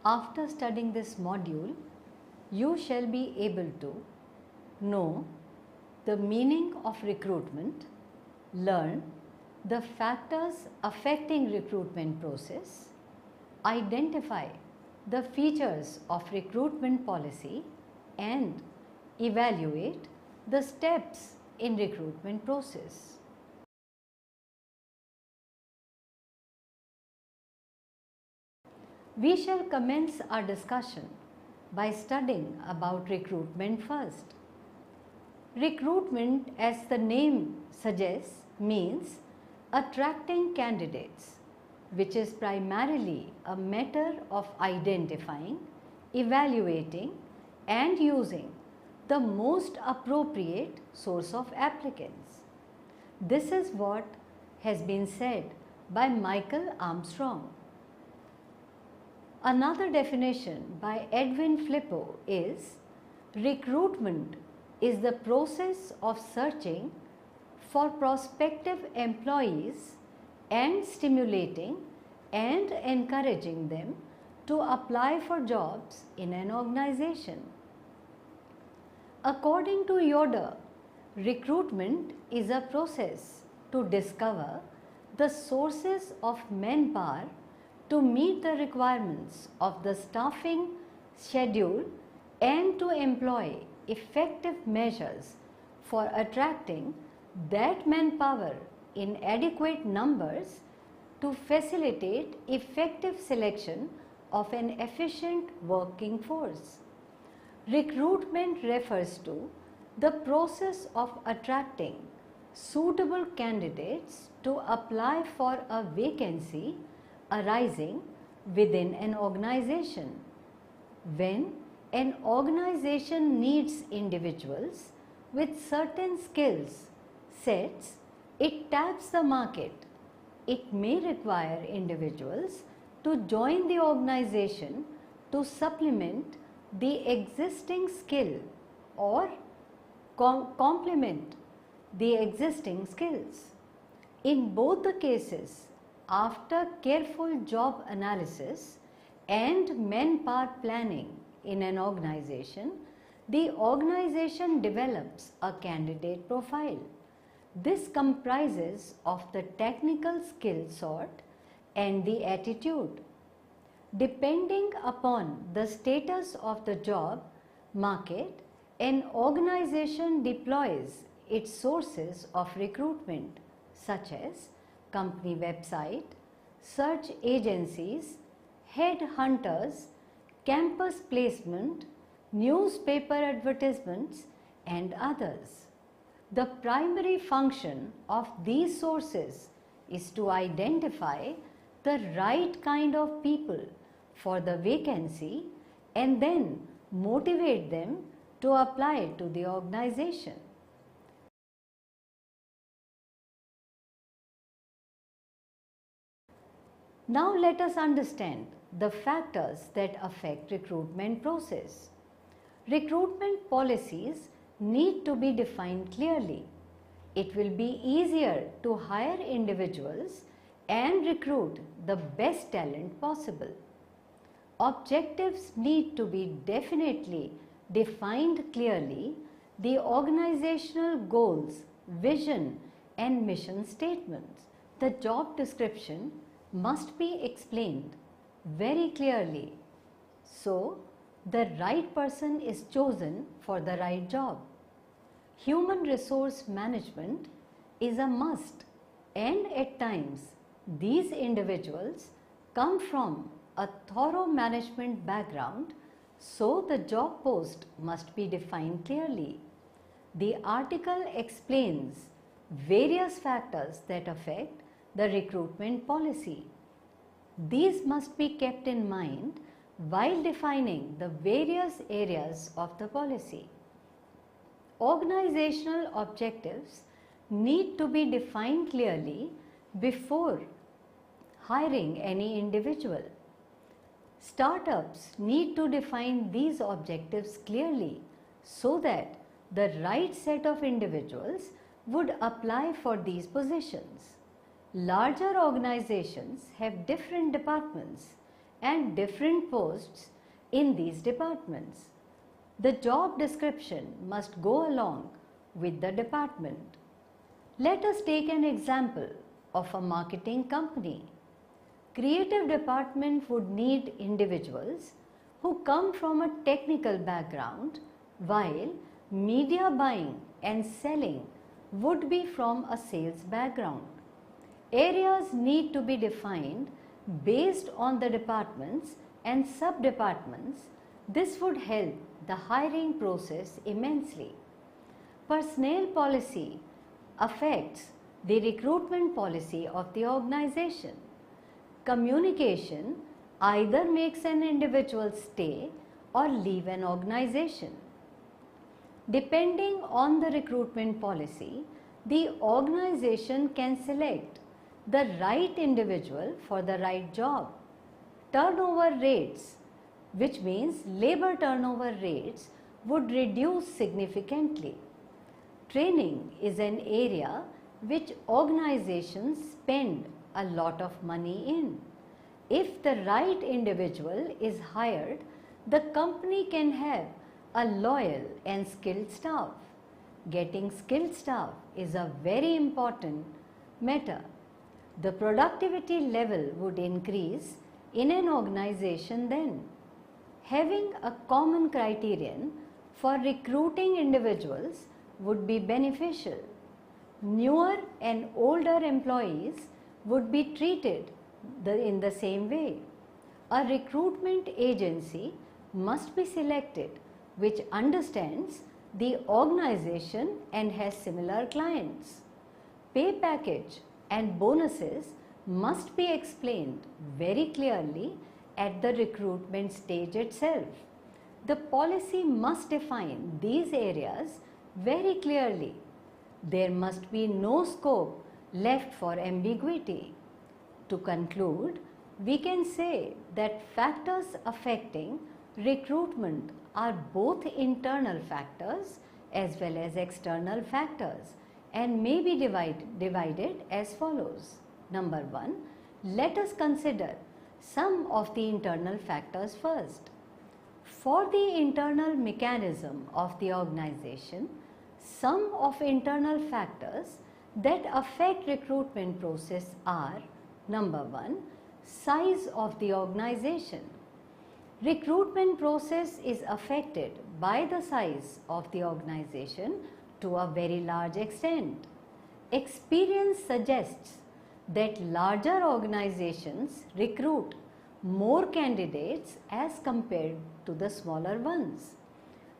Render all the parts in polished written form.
After studying this module, you shall be able to know the meaning of recruitment, learn the factors affecting recruitment process, identify the features of recruitment policy, and evaluate the steps in recruitment process. We shall commence our discussion by studying about recruitment first. Recruitment, as the name suggests, means attracting candidates, which is primarily a matter of identifying, evaluating, and using the most appropriate source of applicants. This is what has been said by Michael Armstrong. Another definition by Edwin Flippo is recruitment is the process of searching for prospective employees and stimulating and encouraging them to apply for jobs in an organization. According to Yoder, recruitment is a process to discover the sources of manpower to meet the requirements of the staffing schedule and to employ effective measures for attracting that manpower in adequate numbers to facilitate effective selection of an efficient working force. Recruitment refers to the process of attracting suitable candidates to apply for a vacancy arising within an organization. When an organization needs individuals with certain skills sets, it taps the market. It may require individuals to join the organization to supplement the existing skill or complement the existing skills. In both the cases, after careful job analysis and manpower planning in an organization, the organization develops a candidate profile. This comprises of the technical skill sort and the attitude. Depending upon the status of the job market, an organization deploys its sources of recruitment such as company website, search agencies, headhunters, campus placement, newspaper advertisements, and others. The primary function of these sources is to identify the right kind of people for the vacancy and then motivate them to apply to the organization. Now let us understand the factors that affect recruitment process. Recruitment policies need to be defined clearly. It will be easier to hire individuals and recruit the best talent possible. Objectives need to be definitely defined clearly. The organizational goals, vision, and mission statements. The job description must be explained very clearly so the right person is chosen for the right job. Human resource management is a must, and at times these individuals come from a thorough management background, so the job post must be defined clearly. The article explains various factors that affect the recruitment policy. These must be kept in mind while defining the various areas of the policy. Organizational objectives need to be defined clearly before hiring any individual. Startups need to define these objectives clearly so that the right set of individuals would apply for these positions. Larger organizations have different departments and different posts in these departments. The job description must go along with the department. Let us take an example of a marketing company. Creative department would need individuals who come from a technical background, while media buying and selling would be from a sales background. Areas need to be defined based on the departments and sub-departments. This would help the hiring process immensely. Personnel policy affects the recruitment policy of the organization. Communication either makes an individual stay or leave an organization. Depending on the recruitment policy, the organization can select the right individual for the right job. Turnover rates, which means labor turnover rates, would reduce significantly. Training is an area which organizations spend a lot of money in. If the right individual is hired, the company can have a loyal and skilled staff. Getting skilled staff is a very important matter. The productivity level would increase in an organization then. Having a common criterion for recruiting individuals would be beneficial. Newer and older employees would be treated in the same way. A recruitment agency must be selected which understands the organization and has similar clients. Pay package and bonuses must be explained very clearly at the recruitment stage itself. The policy must define these areas very clearly. There must be no scope left for ambiguity. To conclude, we can say that factors affecting recruitment are both internal factors as well as external factors and may be divided as follows. Number 1, let us consider some of the internal factors first. For the internal mechanism of the organization, some of internal factors that affect recruitment process are: number 1, size of the organization. Recruitment process is affected by the size of the organization to a very large extent. Experience suggests that larger organizations recruit more candidates as compared to the smaller ones.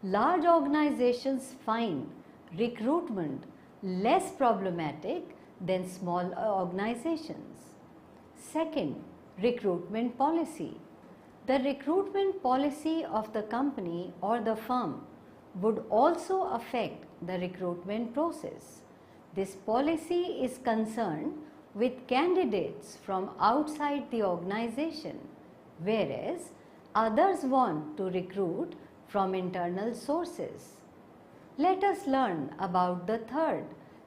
Large organizations find recruitment less problematic than small organizations. Second, recruitment policy. The recruitment policy of the company or the firm would also affect the recruitment process. This policy is concerned with candidates from outside the organization, whereas others want to recruit from internal sources. Let us learn about the third,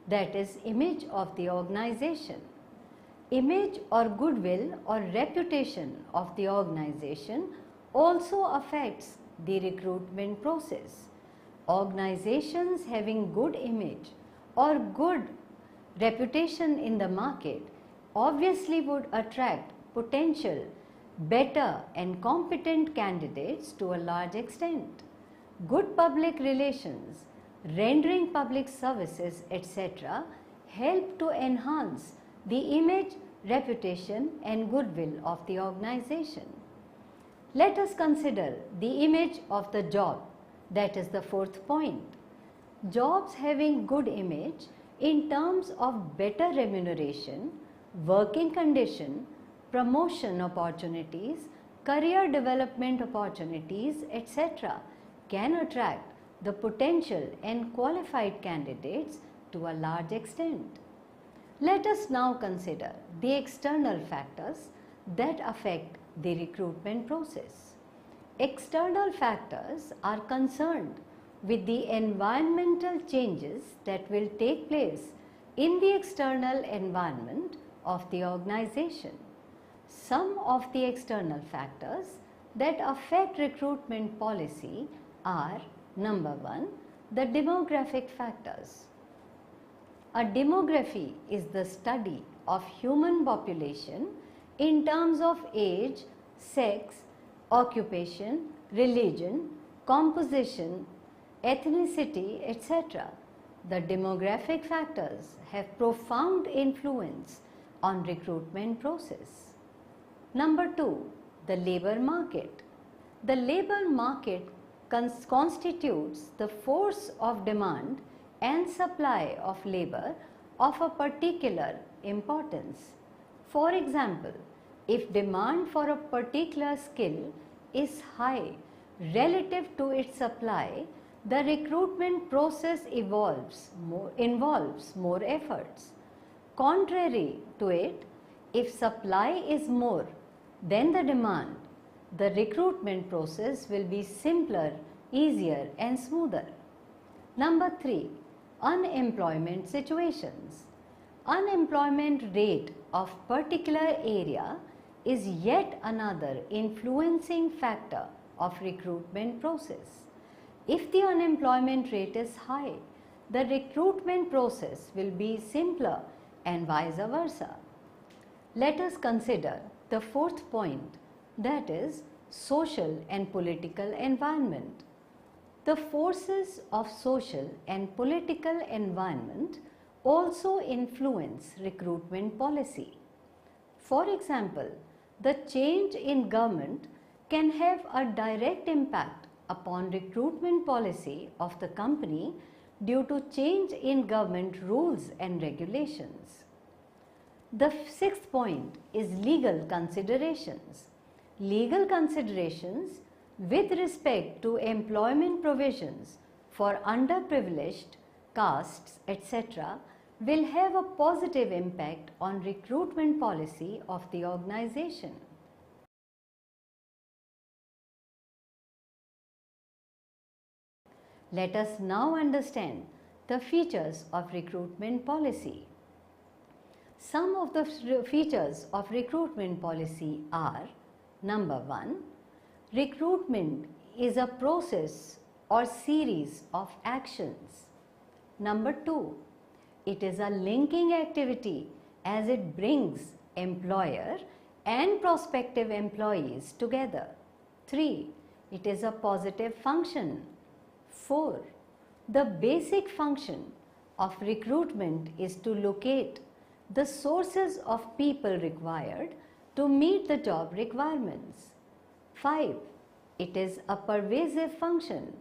that is image of the organization. Image or goodwill or reputation of the organization also affects the recruitment process. Organizations having good image or good reputation in the market obviously would attract potential, better and competent candidates to a large extent. Good public relations, rendering public services, etc. help to enhance the image, reputation and goodwill of the organization. Let us consider the image of the job, that is the fourth point. Jobs having good image in terms of better remuneration, working condition, promotion opportunities, career development opportunities, etc. can attract the potential and qualified candidates to a large extent. Let us now consider the external factors that affect the recruitment process. External factors are concerned with the environmental changes that will take place in the external environment of the organization. Some of the external factors that affect recruitment policy are: number 1, the demographic factors. A demography is the study of human population in terms of age, sex, occupation, religion, composition, ethnicity, etc. The demographic factors have profound influence on recruitment process. Number 2, the labor market. The labor market constitutes the force of demand and supply of labor of a particular importance. For example, if demand for a particular skill is high relative to its supply, the recruitment process involves more efforts. Contrary to it, if supply is more than the demand, the recruitment process will be simpler, easier and smoother. Number 3, unemployment situations. Unemployment rate of particular area is yet another influencing factor of recruitment process. If the unemployment rate is high, the recruitment process will be simpler and vice versa. Let us consider the fourth point, that is social and political environment. The forces of social and political environment also influence recruitment policy. For example, the change in government can have a direct impact upon recruitment policy of the company due to change in government rules and regulations. The sixth point is legal considerations. Legal considerations with respect to employment provisions for underprivileged castes, etc., will have a positive impact on recruitment policy of the organization. Let us now understand the features of recruitment policy. Some of the features of recruitment policy are: number 1, recruitment is a process or series of actions. Number 2, it is a linking activity as it brings employer and prospective employees together. 3, it is a positive function. 4, the basic function of recruitment is to locate the sources of people required to meet the job requirements. 5, it is a pervasive function.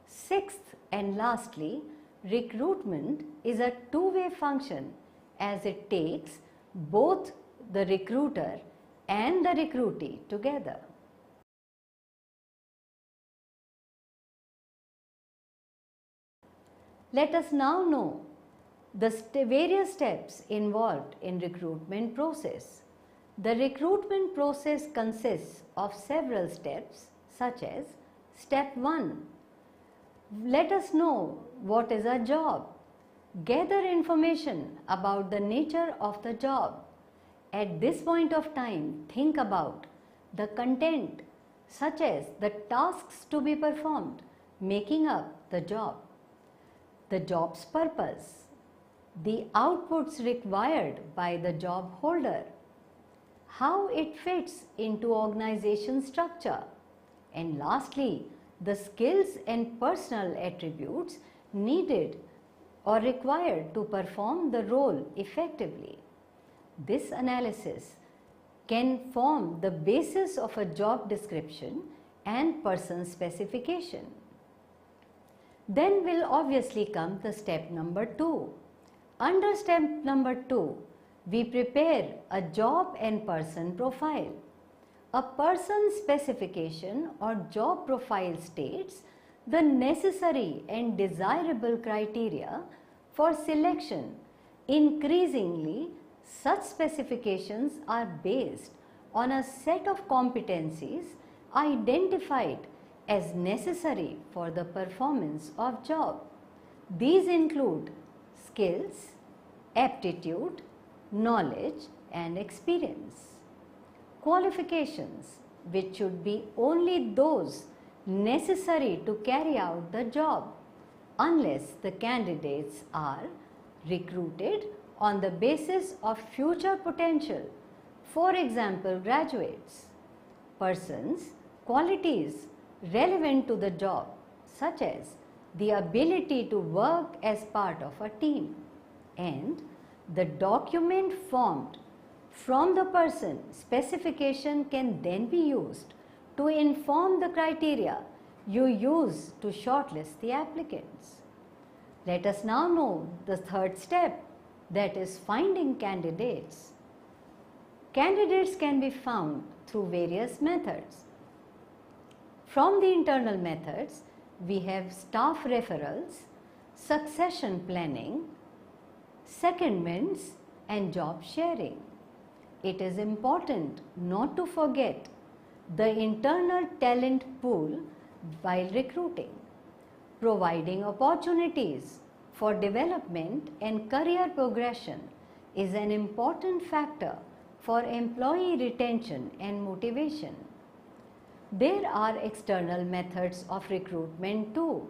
6th and lastly, recruitment is a two-way function as it takes both the recruiter and the recruitee together. Let us now know the various steps involved in recruitment process. The recruitment process consists of several steps such as: step 1, let us know what is a job. Gather information about the nature of the job. At this point of time, think about the content such as the tasks to be performed, making up the job, the job's purpose, the outputs required by the job holder, how it fits into organization structure, and lastly, the skills and personal attributes needed or required to perform the role effectively. This analysis can form the basis of a job description and person specification. Then will obviously come the step number 2. Under step number 2, we prepare a job and person profile. A person specification or job profile states the necessary and desirable criteria for selection. Increasingly, such specifications are based on a set of competencies identified as necessary for the performance of job. These include skills, aptitude, knowledge and experience. qualifications, which should be only those necessary to carry out the job, unless the candidates are recruited on the basis of future potential. For example, graduates, persons, qualities relevant to the job, such as the ability to work as part of a team, and the document formed from the person specification can then be used to inform the criteria you use to shortlist the applicants. Let us now know the third step, that is finding candidates. Candidates can be found through various methods. From the internal methods, we have staff referrals, succession planning, secondments, and job sharing. It is important not to forget the internal talent pool while recruiting. Providing opportunities for development and career progression is an important factor for employee retention and motivation. There are external methods of recruitment too.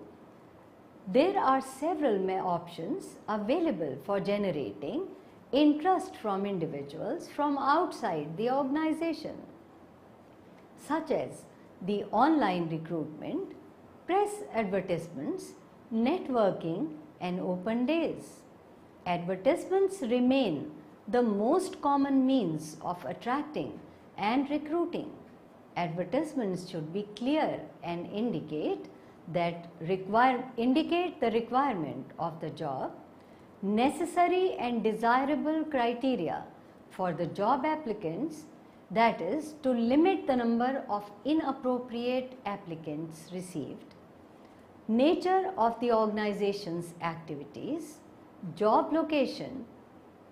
There are several options available for generating interest from individuals from outside the organization, such as the online recruitment, press advertisements, networking, and open days. Advertisements remain the most common means of attracting and recruiting. Advertisements should be clear and indicate the requirement of the job, necessary and desirable criteria for the job applicants, that is, to limit the number of inappropriate applicants received, nature of the organization's activities, job location,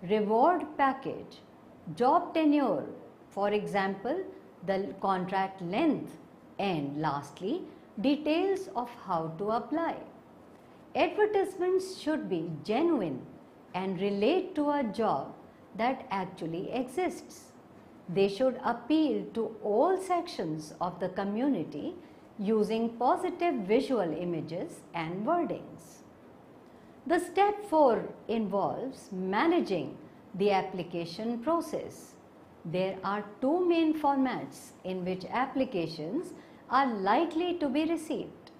reward package, job tenure, for example, the contract length, and lastly, details of how to apply. Advertisements should be genuine and relate to a job that actually exists. They should appeal to all sections of the community using positive visual images and wordings. The step 4 involves managing the application process. There are two main formats in which applications are likely to be received: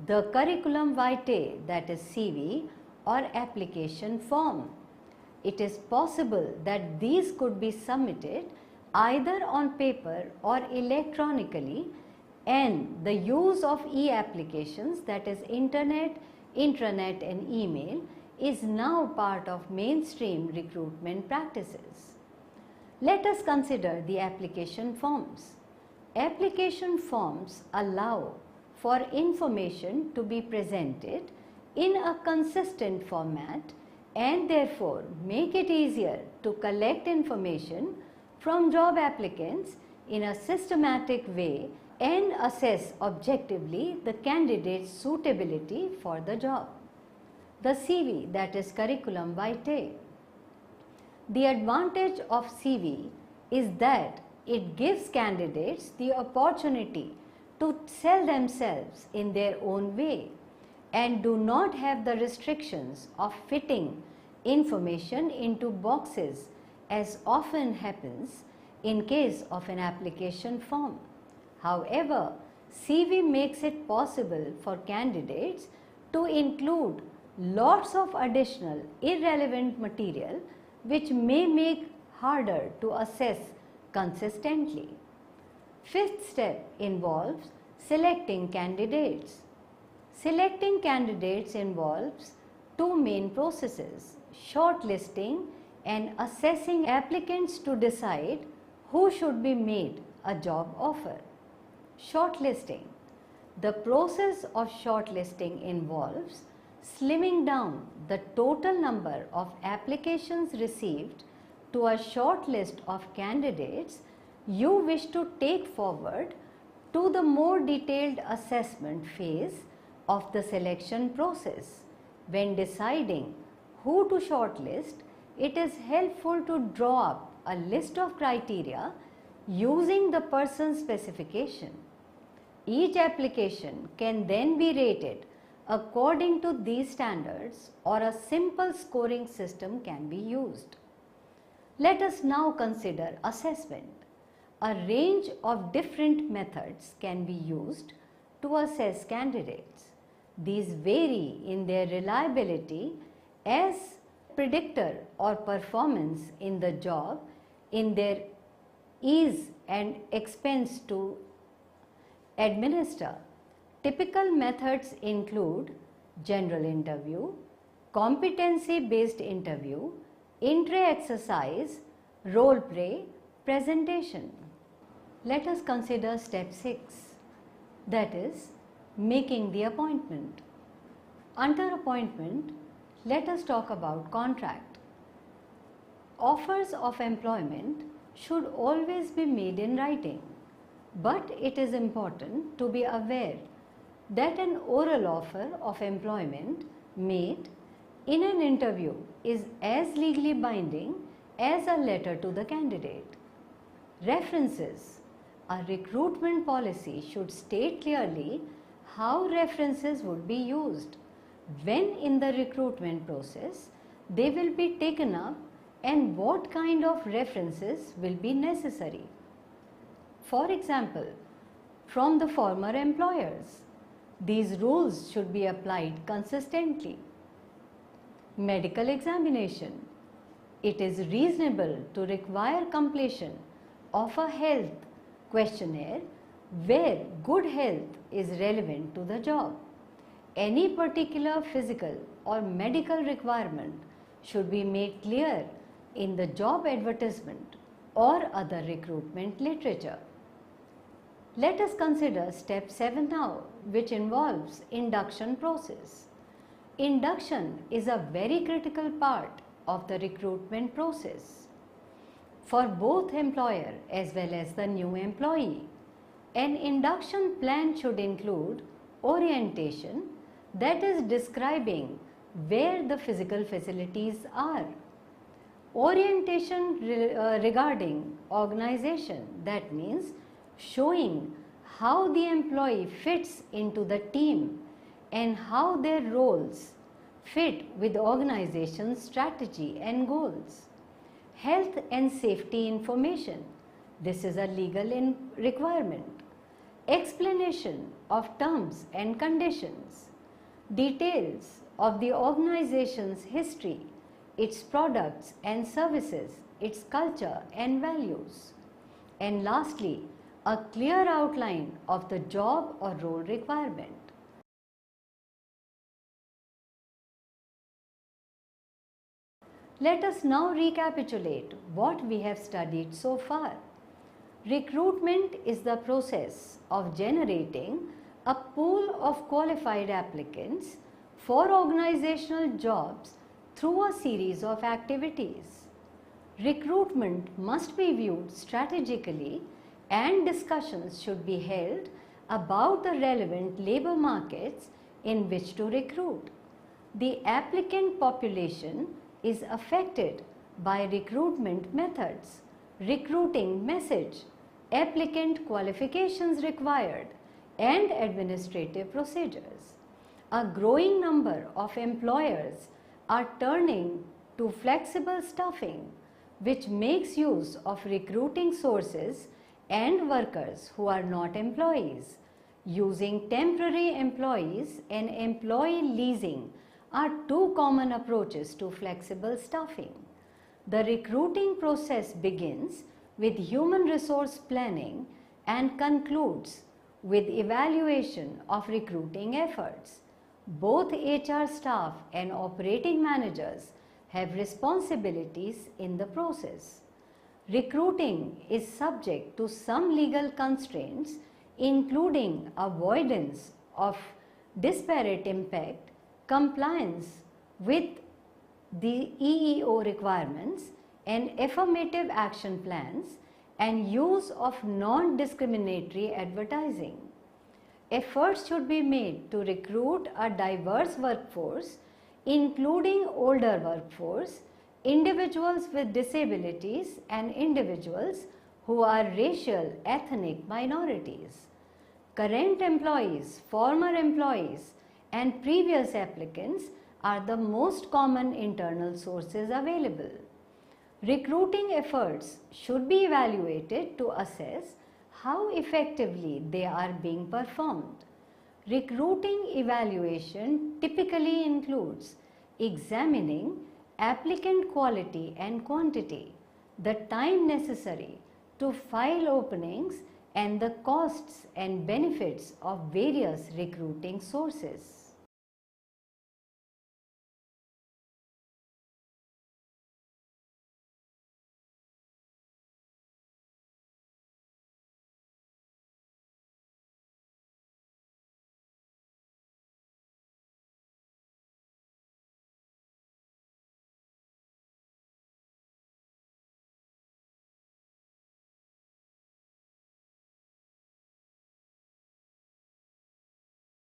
the curriculum vitae, that is CV, or application form. It is possible that these could be submitted either on paper or electronically, and the use of e-applications, that is internet, intranet, and email, is now part of mainstream recruitment practices. Let us consider the application forms. Application forms allow for information to be presented in a consistent format and therefore make it easier to collect information from job applicants in a systematic way and assess objectively the candidate's suitability for the job. The CV, that is curriculum vitae. The advantage of CV is that it gives candidates the opportunity to sell themselves in their own way and do not have the restrictions of fitting information into boxes as often happens in case of an application form. However, CV makes it possible for candidates to include lots of additional irrelevant material which may make harder to assess consistently. Fifth step involves selecting candidates. Selecting candidates involves two main processes: shortlisting and assessing applicants to decide who should be made a job offer. Shortlisting. The process of shortlisting involves slimming down the total number of applications received to a short list of candidates you wish to take forward to the more detailed assessment phase of the selection process. When deciding who to shortlist, it is helpful to draw up a list of criteria using the person specification. Each application can then be rated according to these standards, or a simple scoring system can be used. Let us now consider assessment. A range of different methods can be used to assess candidates. These vary in their reliability as predictor or performance in the job, in their ease and expense to administer. Typical methods include general interview, competency-based interview, intro exercise, role play, presentation. Let us consider step 6, that is making the appointment. Under appointment, let us talk about contract. Offers of employment should always be made in writing, but it is important to be aware that an oral offer of employment made in an interview is as legally binding as a letter to the candidate. References. A recruitment policy should state clearly how references would be used, when in the recruitment process they will be taken up, and what kind of references will be necessary. For example, from the former employers, these rules should be applied consistently. Medical examination. It is reasonable to require completion of a health questionnaire where good health is relevant to the job. Any particular physical or medical requirement should be made clear in the job advertisement or other recruitment literature. Let us consider step 7 now, which involves induction process. Induction is a very critical part of the recruitment process for both employer as well as the new employee. An induction plan should include orientation, that is describing where the physical facilities are. Orientation regarding organization, that means showing how the employee fits into the team and how their roles fit with the organization's strategy and goals. Health and safety information. This is a legal requirement. Explanation of terms and conditions. Details of the organization's history, its products and services, its culture and values. And lastly, a clear outline of the job or role requirement. Let us now recapitulate what we have studied so far. Recruitment is the process of generating a pool of qualified applicants for organizational jobs through a series of activities. Recruitment must be viewed strategically, and discussions should be held about the relevant labor markets in which to recruit. The applicant population is affected by recruitment methods, recruiting message, applicant qualifications required, and administrative procedures. A growing number of employers are turning to flexible staffing, which makes use of recruiting sources and workers who are not employees. Using temporary employees and employee leasing are two common approaches to flexible staffing. The recruiting process begins with human resource planning and concludes with evaluation of recruiting efforts. Both HR staff and operating managers have responsibilities in the process. Recruiting is subject to some legal constraints, including avoidance of disparate impact, compliance with the EEO requirements and affirmative action plans, and use of non-discriminatory advertising. Efforts should be made to recruit a diverse workforce, including older workforce, individuals with disabilities, and individuals who are racial, ethnic minorities. Current employees, former employees, and previous applicants are the most common internal sources available. Recruiting efforts should be evaluated to assess how effectively they are being performed. Recruiting evaluation typically includes examining applicant quality and quantity, the time necessary to file openings, and the costs and benefits of various recruiting sources.